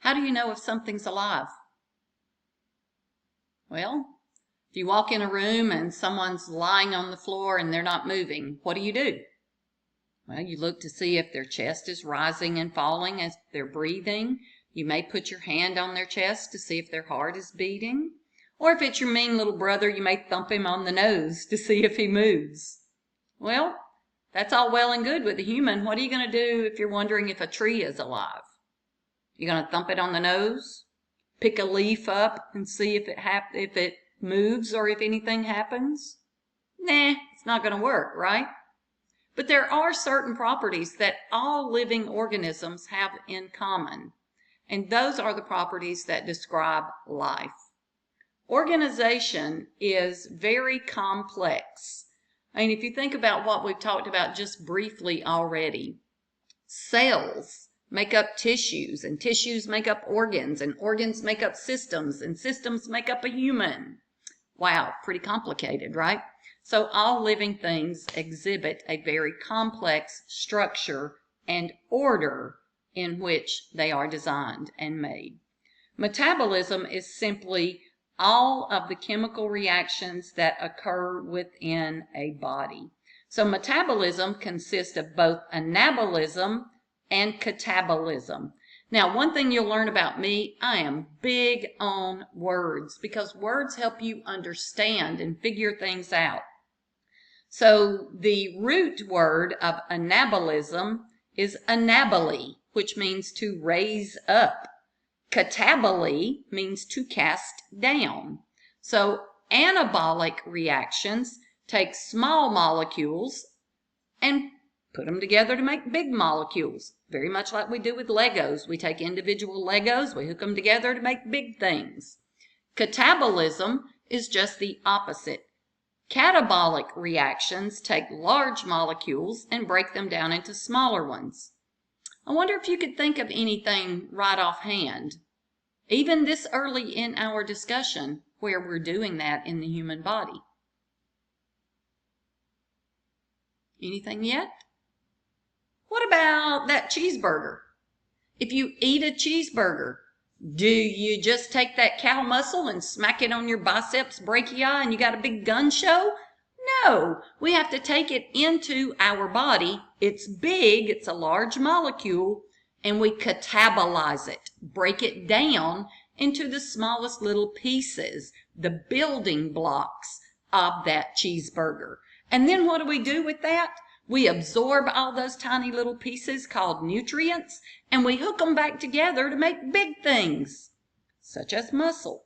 How do you know if something's alive? Well, if you walk in a room and someone's lying on the floor and they're not moving, what do? Well, you look to see if their chest is rising and falling as they're breathing. You may put your hand on their chest to see if their heart is beating. Or if it's your mean little brother, you may thump him on the nose to see if he moves. Well, that's all well and good with a human. What are you going to do if you're wondering if a tree is alive? You're going to thump it on the nose? Pick a leaf up and see if it moves or if anything happens? Nah, it's not going to work, right? But there are certain properties that all living organisms have in common, and those are the properties that describe life. Organization is very complex. I mean, if you think about what we've talked about just briefly already, cells make up tissues, and tissues make up organs, and organs make up systems, and systems make up a human. Wow, pretty complicated, right? So all living things exhibit a very complex structure and order in which they are designed and made. Metabolism is simply all of the chemical reactions that occur within a body. So metabolism consists of both anabolism and catabolism. Now, one thing you'll learn about me, I am big on words because words help you understand and figure things out. So the root word of anabolism is anabole, which means to raise up. Catabole means to cast down. So anabolic reactions take small molecules and put them together to make big molecules. Very much like we do with Legos. We take individual Legos, we hook them together to make big things. Catabolism is just the opposite. Catabolic reactions take large molecules and break them down into smaller ones. I wonder if you could think of anything right offhand, even this early in our discussion, where we're doing that in the human body. Anything yet? What about that cheeseburger? If you eat a cheeseburger, do you just take that cow muscle and smack it on your biceps brachii and you got a big gun show? No, we have to take it into our body. It's big, it's a large molecule, and we catabolize it, break it down into the smallest little pieces, the building blocks of that cheeseburger. And then what do we do with that? We absorb all those tiny little pieces called nutrients, and we hook them back together to make big things, such as muscle.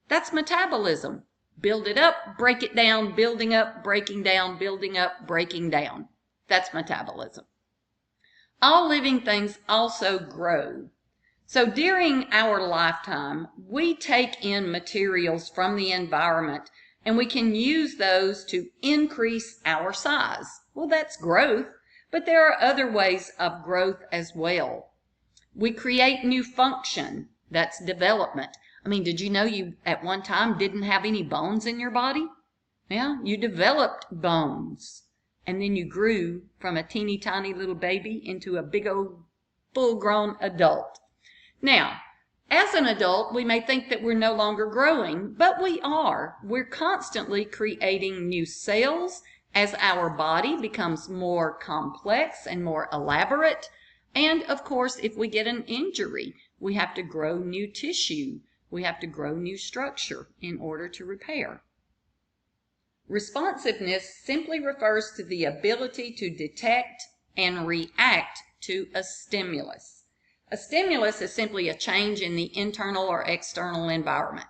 That's metabolism. Build it up, break it down, building up, breaking down, building up, breaking down. That's metabolism. All living things also grow. So during our lifetime, we take in materials from the environment and we can use those to increase our size. Well, that's growth, but there are other ways of growth as well. We create new function. That's development. I mean, did you know you at one time didn't have any bones in your body? Yeah, you developed bones. And then you grew from a teeny tiny little baby into a big old full-grown adult. Now, as an adult, we may think that we're no longer growing, but we are. We're constantly creating new cells as our body becomes more complex and more elaborate. And of course, if we get an injury, we have to grow new tissue. We have to grow new structure in order to repair. Responsiveness simply refers to the ability to detect and react to a stimulus. A stimulus is simply a change in the internal or external environment.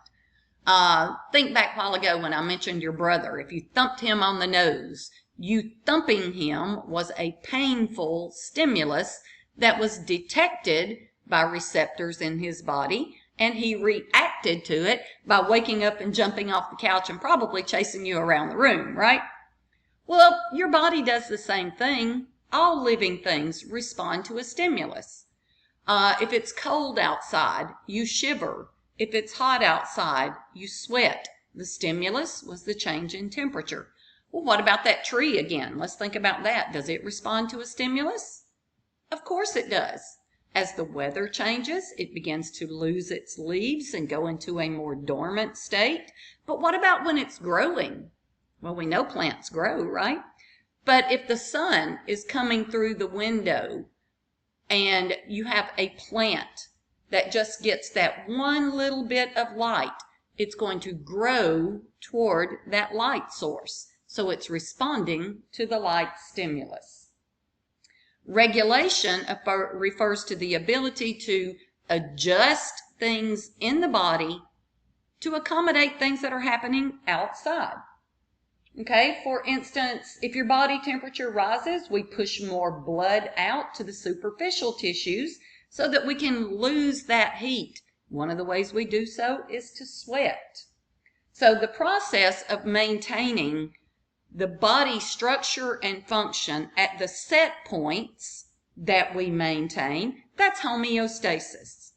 Think back a while ago when I mentioned your brother. If you thumped him on the nose, you thumping him was a painful stimulus that was detected by receptors in his body, and he reacted to it by waking up and jumping off the couch and probably chasing you around the room, right? Well, your body does the same thing. All living things respond to a stimulus. If it's cold outside, you shiver. If it's hot outside, you sweat. The stimulus was the change in temperature. Well, what about that tree again? Let's think about that. Does it respond to a stimulus? Of course it does. As the weather changes, it begins to lose its leaves and go into a more dormant state. But what about when it's growing? Well, we know plants grow, right? But if the sun is coming through the window and you have a plant that just gets that one little bit of light, it's going to grow toward that light source. So it's responding to the light stimulus. Regulation refers to the ability to adjust things in the body to accommodate things that are happening outside. Okay, for instance, if your body temperature rises, we push more blood out to the superficial tissues so that we can lose that heat. One of the ways we do so is to sweat. So the process of maintaining the body structure and function at the set points that we maintain, that's homeostasis.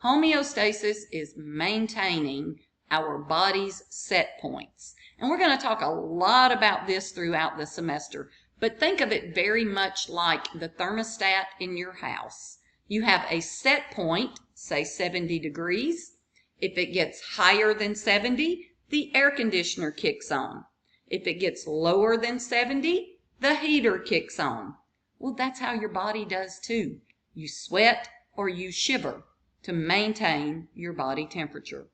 Homeostasis is maintaining our body's set points. And we're going to talk a lot about this throughout the semester, but think of it very much like the thermostat in your house. You have a set point, say 70 degrees. If it gets higher than 70, the air conditioner kicks on. If it gets lower than 70, the heater kicks on. Well, that's how your body does too. You sweat or you shiver to maintain your body temperature.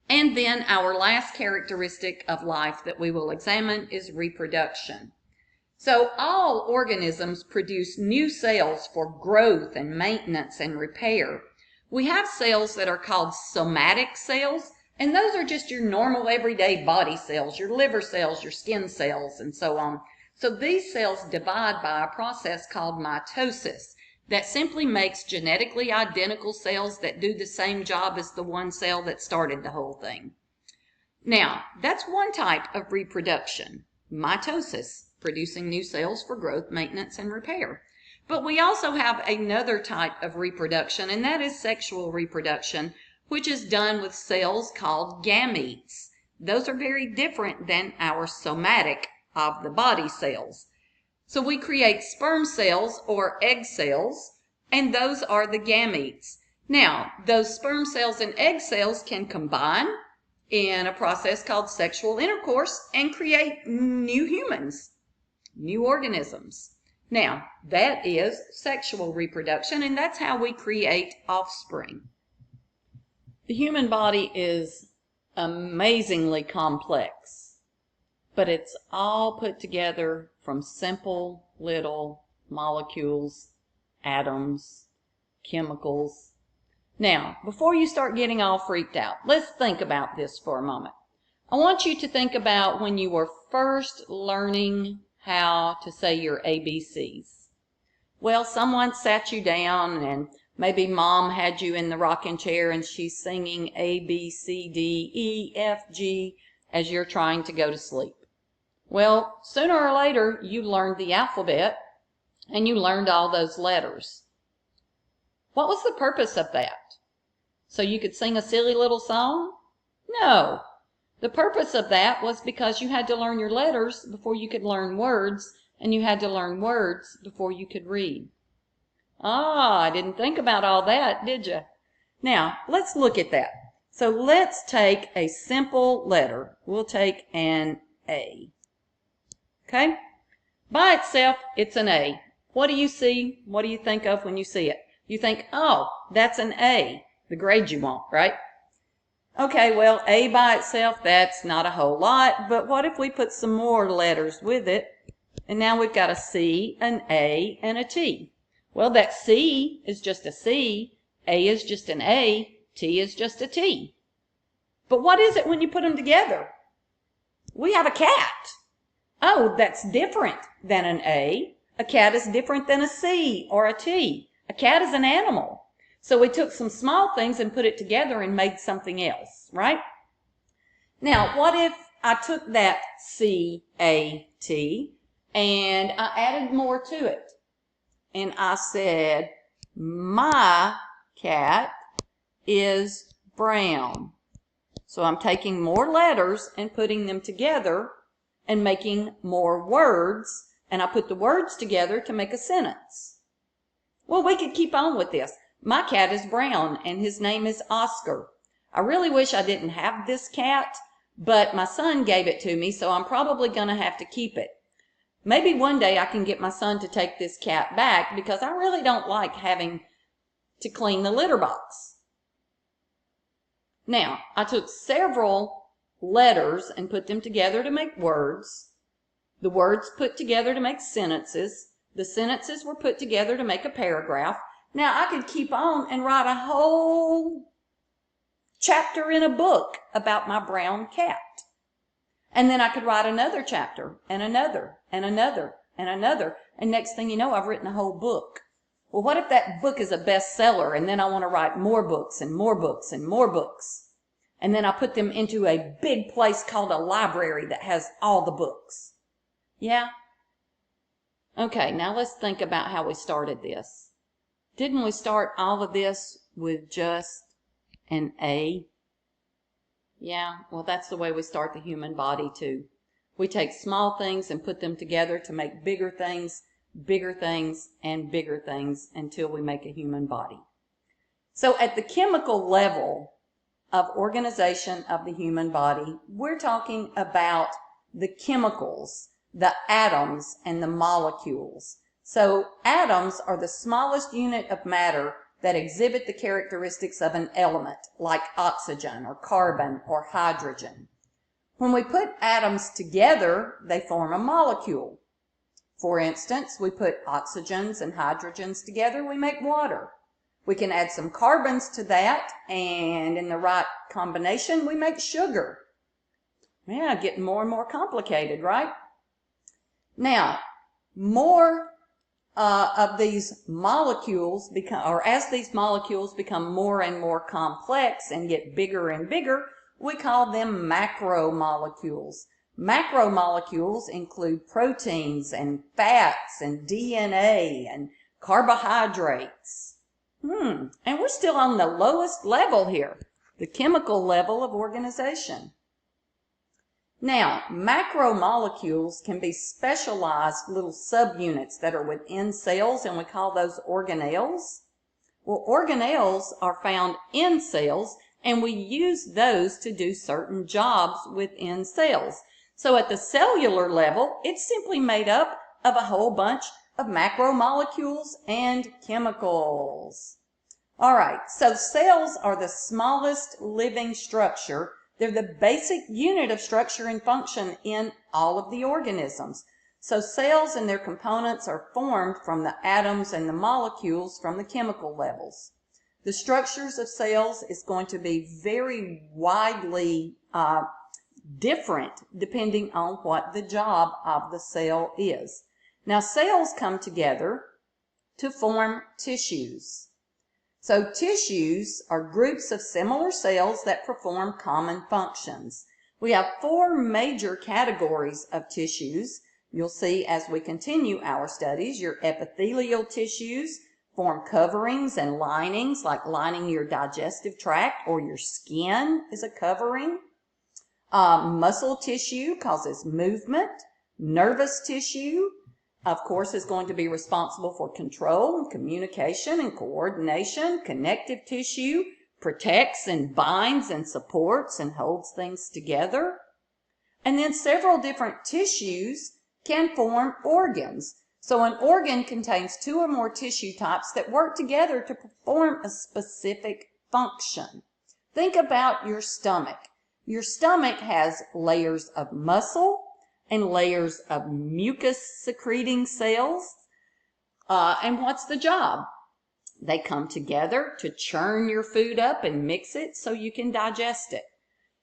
And then our last characteristic of life that we will examine is reproduction. So all organisms produce new cells for growth and maintenance and repair. We have cells that are called somatic cells, and those are just your normal everyday body cells, your liver cells, your skin cells, and so on. So these cells divide by a process called mitosis that simply makes genetically identical cells that do the same job as the one cell that started the whole thing. Now, that's one type of reproduction, mitosis, producing new cells for growth, maintenance, and repair. But we also have another type of reproduction, and that is sexual reproduction, which is done with cells called gametes. Those are very different than our somatic of the body cells. So we create sperm cells or egg cells, and those are the gametes. Now, those sperm cells and egg cells can combine in a process called sexual intercourse and create new humans, new organisms. Now, that is sexual reproduction, and that's how we create offspring. The human body is amazingly complex, but it's all put together from simple little molecules, atoms, chemicals. Now, before you start getting all freaked out, let's think about this for a moment. I want you to think about when you were first learning how to say your ABCs. Well, someone sat you down and maybe mom had you in the rocking chair and she's singing A, B, C, D, E, F, G as you're trying to go to sleep. Well, sooner or later, you learned the alphabet and you learned all those letters. What was the purpose of that? So you could sing a silly little song? No. The purpose of that was because you had to learn your letters before you could learn words, and you had to learn words before you could read. Ah, I didn't think about all that, did you? Now, let's look at that. So let's take a simple letter. We'll take an A. Okay? By itself, it's an A. What do you see? What do you think of when you see it? You think, oh, that's an A, the grade you want, right? Okay, well, A by itself, that's not a whole lot, but what if we put some more letters with it? And now we've got a C, an A, and a T. Well, that C is just a C, A is just an A, T is just a T. But what is it when you put them together? We have a cat. Oh, that's different than an A. A cat is different than a C or a T. A cat is an animal. So we took some small things and put it together and made something else, right? Now, what if I took that C-A-T and I added more to it? And I said, my cat is brown. So I'm taking more letters and putting them together and making more words, and I put the words together to make a sentence. Well, we could keep on with this. My cat is brown and his name is Oscar. I really wish I didn't have this cat, but my son gave it to me, so I'm probably going to have to keep it. Maybe one day I can get my son to take this cat back because I really don't like having to clean the litter box. Now, I took several letters and put them together to make words. The words put together to make sentences. The sentences were put together to make a paragraph. Now, I could keep on and write a whole chapter in a book about my brown cat. And then I could write another chapter and another and another and another. And next thing you know, I've written a whole book. Well, what if that book is a bestseller and then I want to write more books and more books and more books? And then I put them into a big place called a library that has all the books. Yeah? Okay, now let's think about how we started this. Didn't we start all of this with just an A? Yeah, well, that's the way we start the human body too. We take small things and put them together to make bigger things, and bigger things until we make a human body. So at the chemical level of organization of the human body, we're talking about the chemicals, the atoms, and the molecules. So atoms are the smallest unit of matter that exhibit the characteristics of an element, like oxygen or carbon or hydrogen. When we put atoms together, they form a molecule. For instance, we put oxygens and hydrogens together, we make water. We can add some carbons to that, and in the right combination, we make sugar. Yeah, getting more and more complicated, right? Now, more of these molecules as these molecules become more and more complex and get bigger and bigger, we call them macromolecules. Macromolecules include proteins and fats and DNA and carbohydrates. And we're still on the lowest level here, the chemical level of organization. Now, macromolecules can be specialized little subunits that are within cells, and we call those organelles. Well, organelles are found in cells, and we use those to do certain jobs within cells. So at the cellular level, it's simply made up of a whole bunch of macromolecules and chemicals. All right, so cells are the smallest living structure. They're the basic unit of structure and function in all of the organisms. So cells and their components are formed from the atoms and the molecules from the chemical levels. The structures of cells is going to be very widely different depending on what the job of the cell is. Now, cells come together to form tissues. So tissues are groups of similar cells that perform common functions. We have 4 major categories of tissues. You'll see as we continue our studies, your epithelial tissues form coverings and linings, like lining your digestive tract, or your skin is a covering. Muscle tissue causes movement. Nervous tissue, of course, is going to be responsible for control and communication and coordination. Connective tissue protects and binds and supports and holds things together. And then several different tissues can form organs. So an organ contains 2 or more tissue types that work together to perform a specific function. Think about your stomach. Your stomach has layers of muscle and layers of mucus secreting cells. And what's the job? They come together to churn your food up and mix it so you can digest it.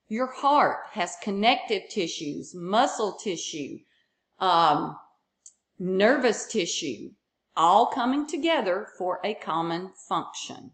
Your heart has connective tissues, muscle tissue, nervous tissue, all coming together for a common function.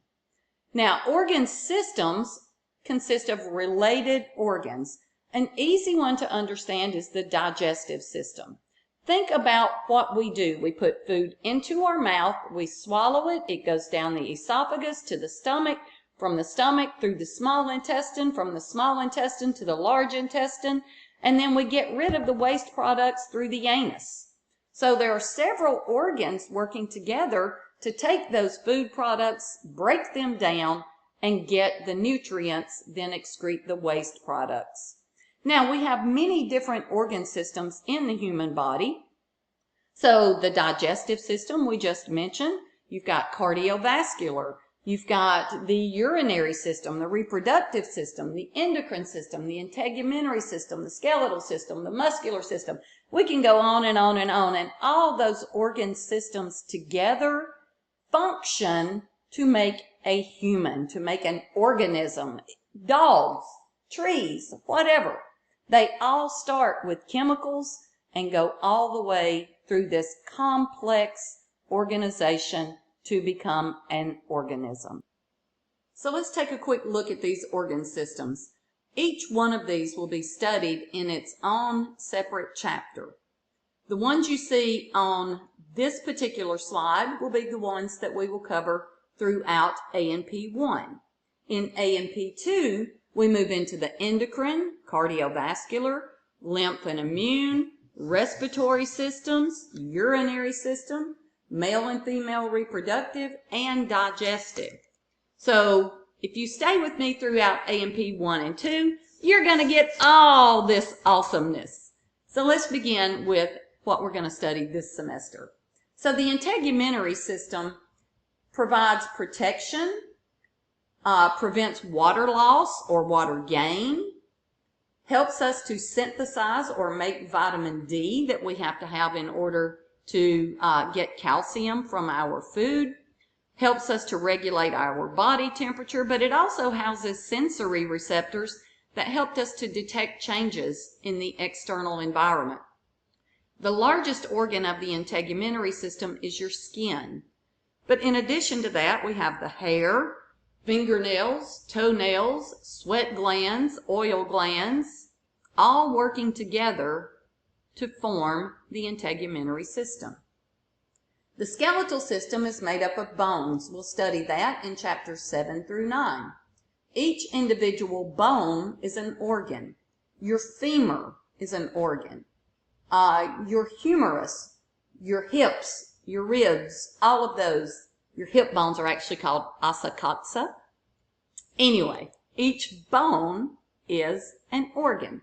Now, organ systems consist of related organs. An easy one to understand is the digestive system. Think about what we do. We put food into our mouth, we swallow it, it goes down the esophagus to the stomach, from the stomach through the small intestine, from the small intestine to the large intestine, and then we get rid of the waste products through the anus. So there are several organs working together to take those food products, break them down, and get the nutrients, then excrete the waste products. Now, we have many different organ systems in the human body. So the digestive system we just mentioned, you've got cardiovascular, you've got the urinary system, the reproductive system, the endocrine system, the integumentary system, the skeletal system, the muscular system. We can go on and on and on, and all those organ systems together function to make a human, to make an organism. Dogs, trees, whatever. They all start with chemicals and go all the way through this complex organization to become an organism. So let's take a quick look at these organ systems. Each one of these will be studied in its own separate chapter. The ones you see on this particular slide will be the ones that we will cover throughout A&P 1. In A&P 2, we move into the endocrine, cardiovascular, lymph and immune, respiratory systems, urinary system, male and female reproductive, and digestive. So if you stay with me throughout A&P 1 and 2, you're going to get all this awesomeness. So let's begin with what we're going to study this semester. So the integumentary system provides protection, prevents water loss or water gain, helps us to synthesize or make vitamin D that we have to have in order to get calcium from our food, helps us to regulate our body temperature, but it also houses sensory receptors that helped us to detect changes in the external environment. The largest organ of the integumentary system is your skin. But in addition to that, we have the hair, fingernails, toenails, sweat glands, oil glands, all working together to form the integumentary system. The skeletal system is made up of bones. We'll study that in chapters 7 through 9. Each individual bone is an organ. Your femur is an organ. Your humerus, your hips, your ribs, all of those. Your hip bones are actually called asakatsa. Anyway, each bone is an organ.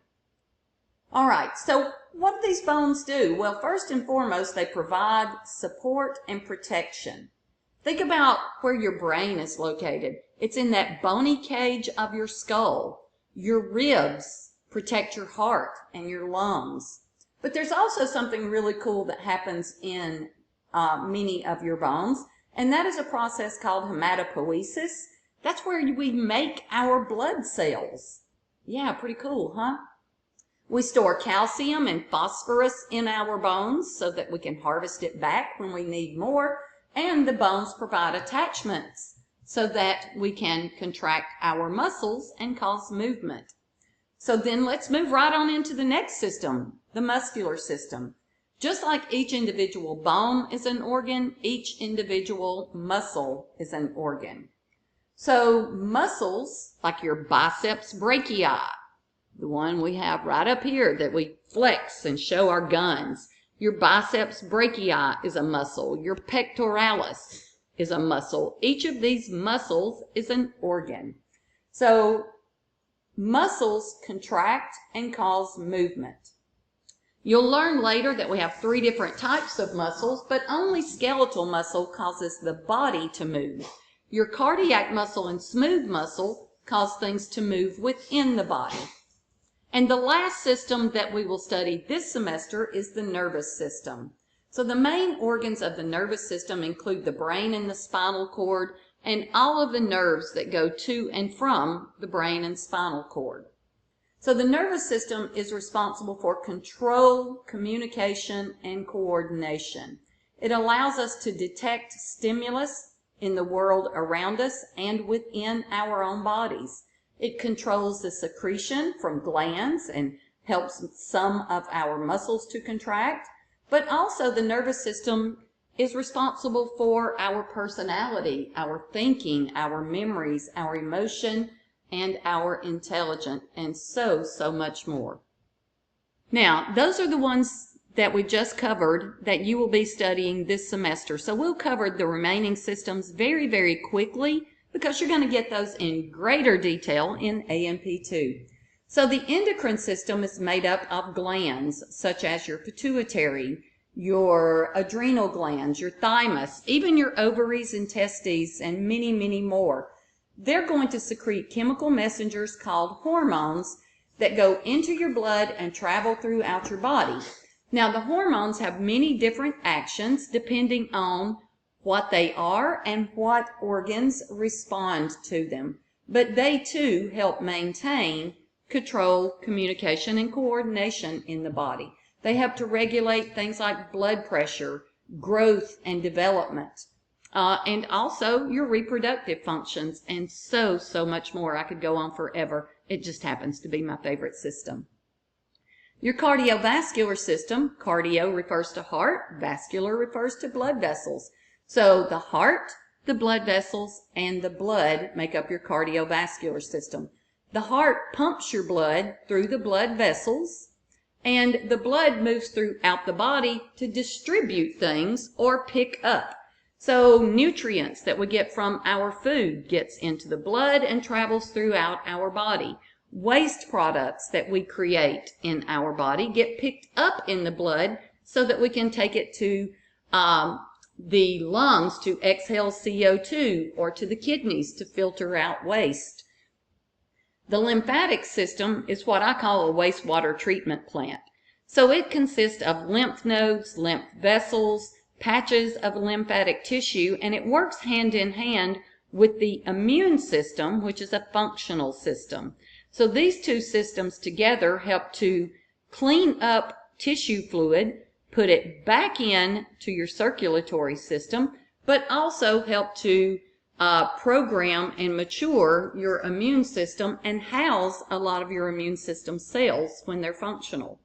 All right, so what do these bones do? Well, first and foremost, they provide support and protection. Think about where your brain is located. It's in that bony cage of your skull. Your ribs protect your heart and your lungs. But there's also something really cool that happens in many of your bones, and that is a process called hematopoiesis. That's where we make our blood cells. Yeah, pretty cool, huh? We store calcium and phosphorus in our bones so that we can harvest it back when we need more, and the bones provide attachments so that we can contract our muscles and cause movement. So then let's move right on into the next system, the muscular system. Just like each individual bone is an organ, each individual muscle is an organ. So muscles, like your biceps brachii, the one we have right up here that we flex and show our guns. Your biceps brachii is a muscle. Your pectoralis is a muscle. Each of these muscles is an organ. So muscles contract and cause movement. You'll learn later that we have 3 different types of muscles, but only skeletal muscle causes the body to move. Your cardiac muscle and smooth muscle cause things to move within the body. And the last system that we will study this semester is the nervous system. So the main organs of the nervous system include the brain and the spinal cord, and all of the nerves that go to and from the brain and spinal cord. So the nervous system is responsible for control, communication, and coordination. It allows us to detect stimulus in the world around us and within our own bodies. It controls the secretion from glands and helps some of our muscles to contract, but also the nervous system is responsible for our personality, our thinking, our memories, our emotion, and our intelligence, and so much more. Now, those are the ones that we just covered that you will be studying this semester. So we'll cover the remaining systems very, very quickly because you're going to get those in greater detail in A&P2. So the endocrine system is made up of glands such as your pituitary, your adrenal glands, your thymus, even your ovaries and testes, and many, many more. They're going to secrete chemical messengers called hormones that go into your blood and travel throughout your body. Now, the hormones have many different actions depending on what they are and what organs respond to them. But they too help maintain control, communication, and coordination in the body. They help to regulate things like blood pressure, growth and development, and also your reproductive functions, and so much more. I could go on forever. It just happens to be my favorite system. Your cardiovascular system, cardio refers to heart, vascular refers to blood vessels. So the heart, the blood vessels, and the blood make up your cardiovascular system. The heart pumps your blood through the blood vessels, and the blood moves throughout the body to distribute things or pick up. So nutrients that we get from our food gets into the blood and travels throughout our body. Waste products that we create in our body get picked up in the blood so that we can take it to the lungs to exhale CO2 or to the kidneys to filter out waste. The lymphatic system is what I call a wastewater treatment plant. So it consists of lymph nodes, lymph vessels, patches of lymphatic tissue, and it works hand in hand with the immune system, which is a functional system. So these two systems together help to clean up tissue fluid, put it back in to your circulatory system, but also help to program and mature your immune system and house a lot of your immune system cells when they're functional.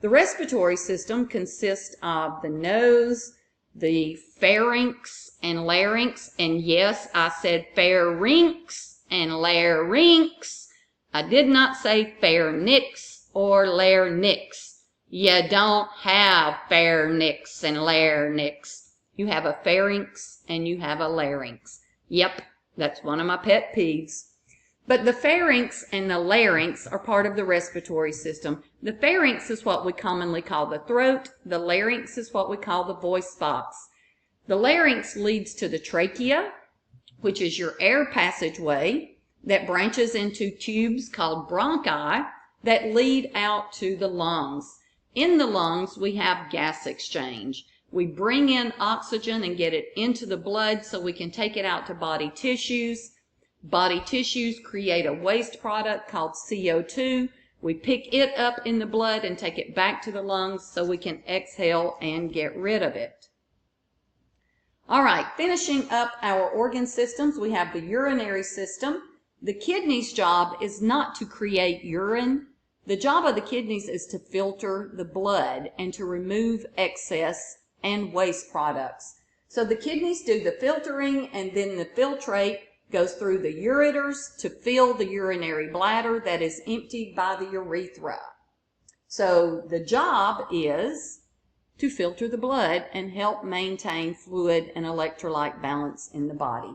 The respiratory system consists of the nose, the pharynx and larynx, and yes, I said pharynx and larynx. I did not say pharynx or larynx. You don't have pharynx and larynx. You have a pharynx and you have a larynx. Yep, that's one of my pet peeves. But the pharynx and the larynx are part of the respiratory system. The pharynx is what we commonly call the throat. The larynx is what we call the voice box. The larynx leads to the trachea, which is your air passageway that branches into tubes called bronchi that lead out to the lungs. In the lungs, we have gas exchange. We bring in oxygen and get it into the blood so we can take it out to body tissues. Body tissues create a waste product called CO2. We pick it up in the blood and take it back to the lungs so we can exhale and get rid of it. All right, finishing up our organ systems, we have the urinary system. The kidney's job is not to create urine. The job of the kidneys is to filter the blood and to remove excess and waste products. So the kidneys do the filtering, and then the filtrate goes through the ureters to fill the urinary bladder that is emptied by the urethra. So the job is to filter the blood and help maintain fluid and electrolyte balance in the body.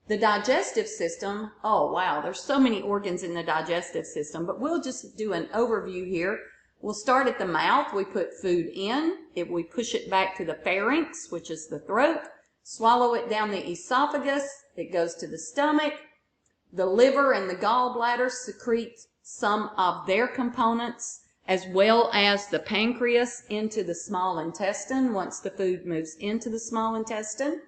The digestive system, oh wow, there's so many organs in the digestive system, but we'll just do an overview here. We'll start at the mouth. We put food in. We push it back to the pharynx, which is the throat. Swallow it down the esophagus. It goes to the stomach. The liver and the gallbladder secrete some of their components, as well as the pancreas into the small intestine once the food moves into the small intestine.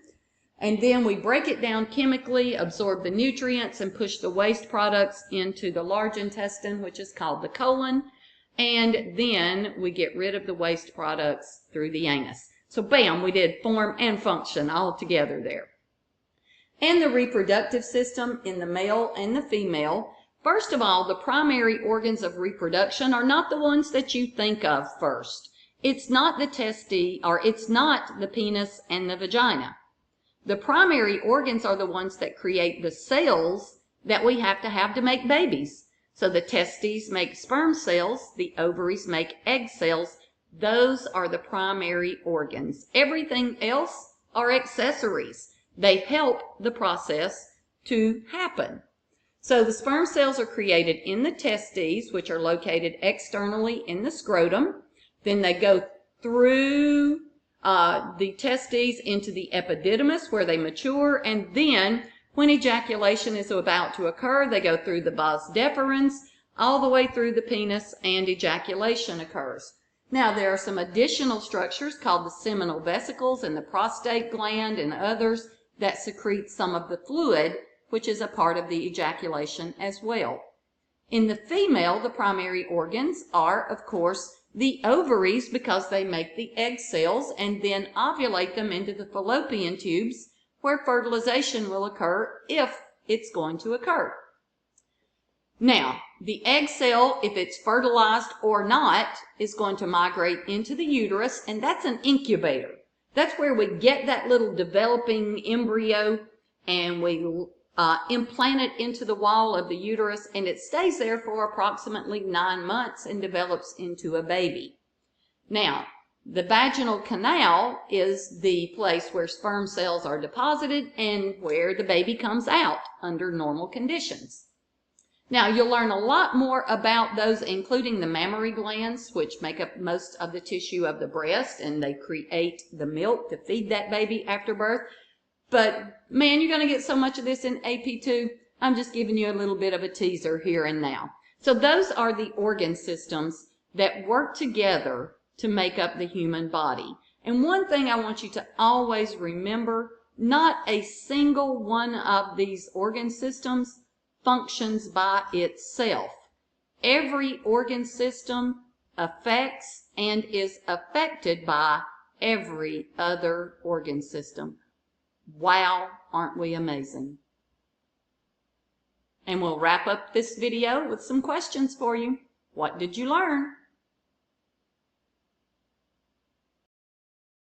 And then we break it down chemically, absorb the nutrients, and push the waste products into the large intestine, which is called the colon. And then we get rid of the waste products through the anus. So bam, we did form and function all together there. And the reproductive system in the male and the female. First of all, the primary organs of reproduction are not the ones that you think of first. It's not the testes, or it's not the penis and the vagina. The primary organs are the ones that create the cells that we have to make babies. So the testes make sperm cells, the ovaries make egg cells. Those are the primary organs. Everything else are accessories. They help the process to happen. So the sperm cells are created in the testes, which are located externally in the scrotum. Then they go through the testes into the epididymis where they mature, and then when ejaculation is about to occur, they go through the vas deferens all the way through the penis, and ejaculation occurs. Now there are some additional structures called the seminal vesicles and the prostate gland and others that secrete some of the fluid, which is a part of the ejaculation as well. In the female, the primary organs are, of course, the ovaries, because they make the egg cells and then ovulate them into the fallopian tubes where fertilization will occur if it's going to occur. Now, the egg cell, if it's fertilized or not, is going to migrate into the uterus, and that's an incubator. That's where we get that little developing embryo and we implant it into the wall of the uterus, and it stays there for approximately 9 months and develops into a baby. Now, the vaginal canal is the place where sperm cells are deposited and where the baby comes out under normal conditions. Now, you'll learn a lot more about those, including the mammary glands, which make up most of the tissue of the breast, and they create the milk to feed that baby after birth. But, man, you're going to get so much of this in AP2. I'm just giving you a little bit of a teaser here and now. So those are the organ systems that work together to make up the human body. And one thing I want you to always remember, not a single one of these organ systems functions by itself. Every organ system affects and is affected by every other organ system. Wow, aren't we amazing? And we'll wrap up this video with some questions for you. What did you learn?